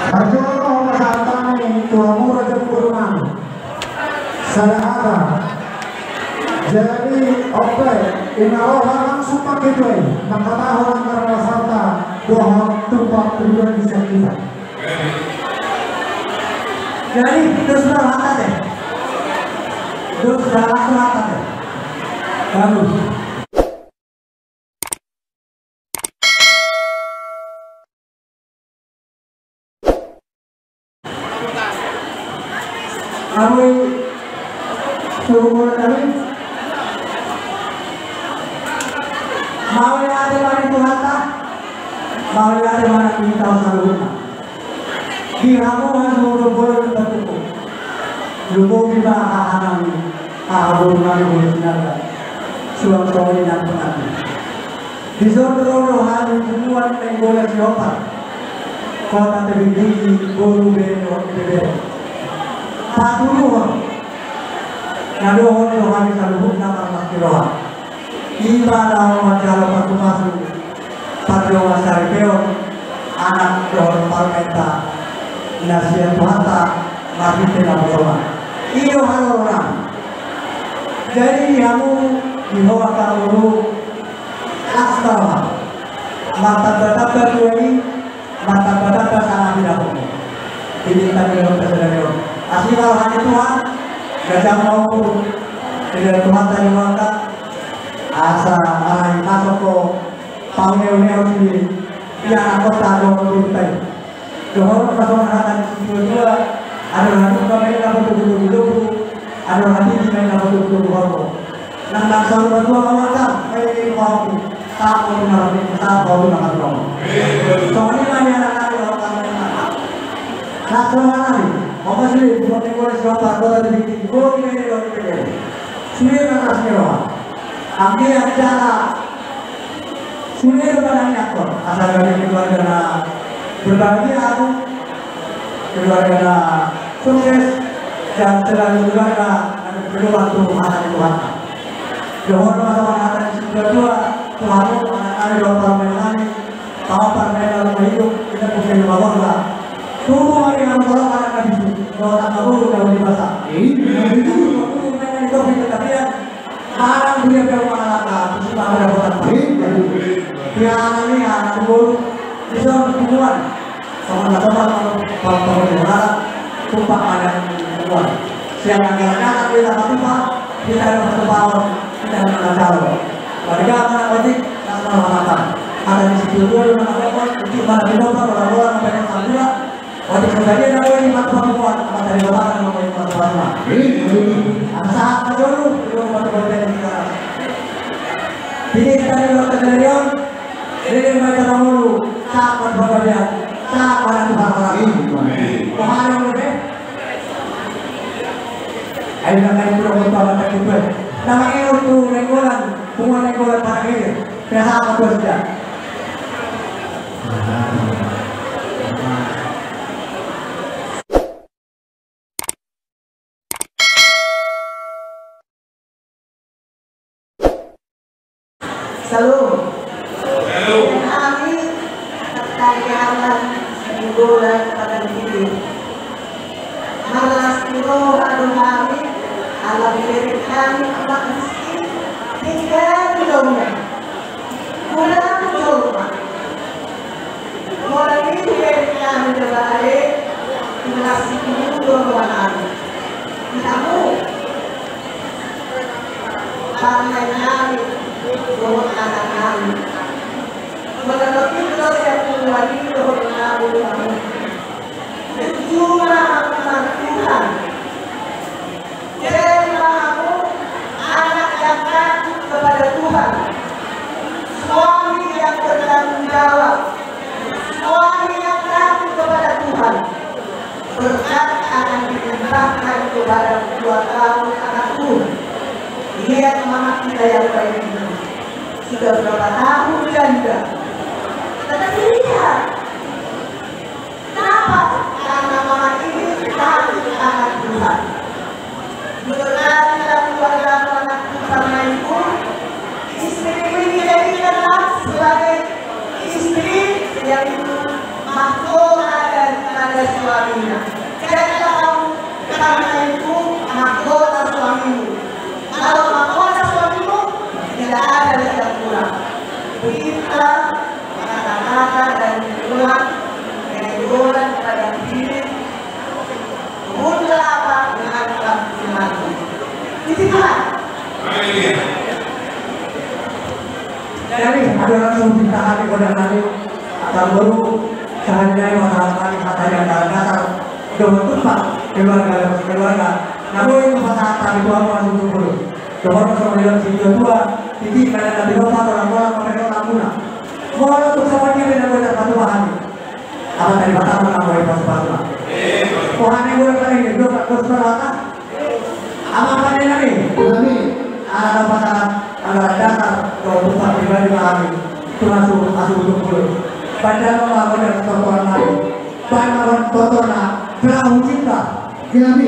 Marjono Mahatani Tuamu Raja Kurungan Sadahata jadi oke inaroha langsung pakai dua nakatahoran karena sarta doa tempat tujuan bisa kita jadi terus berangkat deh terus berangkat deh bagus. Kami seumur kami mau ada mana Tuhan tak mau ada mana kita usaha di kamu harus boleh bertukar lupa kita akan abur kami bersinar suami dan penanti di seluruh hari semua negara siapa kota tertinggi bolu bero Paturuh, nadohon rohani saluhut nama makiroha. Iba dalam majalah patumasu, patrio masarikeo, anak dohon parmenta, nasihat tuhata, mafite naburoha. Iyo halo orang. Jadi kamu dibawa kamu astawa, mata tetap bertuai, mata tetap sangat tidak umum. Ini tadi orang tersedar. Asli hanya Tuhan, gajah mau tidak Tuhan tadi maka asa malah masuk ke pauneu sendiri. Yang aku tak ada untuk kita. Johor pasal hati dua ada hati kami dapat tujuh ada hati kita dapat tujuh hormo. Nang selalu berdua kawan ini mau tak mau mengalami tak mau mengalami. Soalnya kami anak-anak orang nak semua Apa sih buat negara siapa kota di Bogor ini loh ini. Sudah keras merah. Ambil acara. Sudah kepadanya kok. Asal dari keluarga berbagi aku keluarga sukses dan selalu keluarga perlu waktu anak Tuhan. Johor masa anak kedua Tuhan anak dua permen tahu permen dalam hidup kita punya bawah lah. Tunggu hari yang orang anak habis kalau tak tahu udah dibaca. Itu main itu tapi ya barang dia berapa anak terus tak ada buat apa. Dia ini anak baru bisa berkumpul. Sama-sama kalau dengar tumpah ada kumpul. Siang anak kita tumpah kita ada berkumpul kita ada mengajar. Warga anak wajib sama makan. Ada di situ dulu mana itu mana di bawah orang-orang banyak saja. Wajib sebagai nama ini mata perempuan dari bawah dan nama ini mata perempuan. Saat dulu mata perempuan kita. Ini kita di luar terjadian. Ini mereka dahulu saat perempuan saat pada Tuhan lagi. Paham lebih? Ayo nak itu orang tua kita itu. Nama itu negolan, bunga negolan pada ini. Biasa apa saja. Salam. Kami karyawan bulan pada diri. Malas itu aduh kami, alam diri kami amat miskin, tinggal di rumah. Pulang ke rumah. Mulai diri kami berbalik, ngasih itu rumah kamu. Karena kami Doa anak kami mengerti kita yang lagi doa kami cuma anak Tuhan jadi kamu anak yang takut kepada Tuhan suami yang bertanggung jawab suami yang takut kepada Tuhan berkat akan dilimpahkan kepada 2 tahun anakku. Lihat mama kita yang baik ini sudah berapa tahun janda. Tetapi lihat, kenapa? Karena mama ini takut anak Tuhan. Berarti dalam keluarga anak Tuhan itu istri ini dijadikanlah sebagai istri yang mahkota daripada Tuhan pada diri Mudlah apa mengangkat imanmu. Itu Tuhan. Jadi ada langsung ditahan kepada nanti atau baru sehari-hari masyarakat kata yang dasar doa tumpah keluarga. Namun itu pasal itu apa langsung dulu. Doa sama dalam video dua titik pada nabi doa orang mereka tampuna. Mohon untuk sama dia dengan benar satu bahan. Apa tadi pertama kamu yang pas-paslah. Tuhan yang boleh kali ini doa berserata. Apa tadi nanti? Ada pasal anggaran dasar doa tumpah pribadi kami. Itu masuk dulu. Padahal melakukan tontonan lain. Banyak tontonan perahu cinta. Kami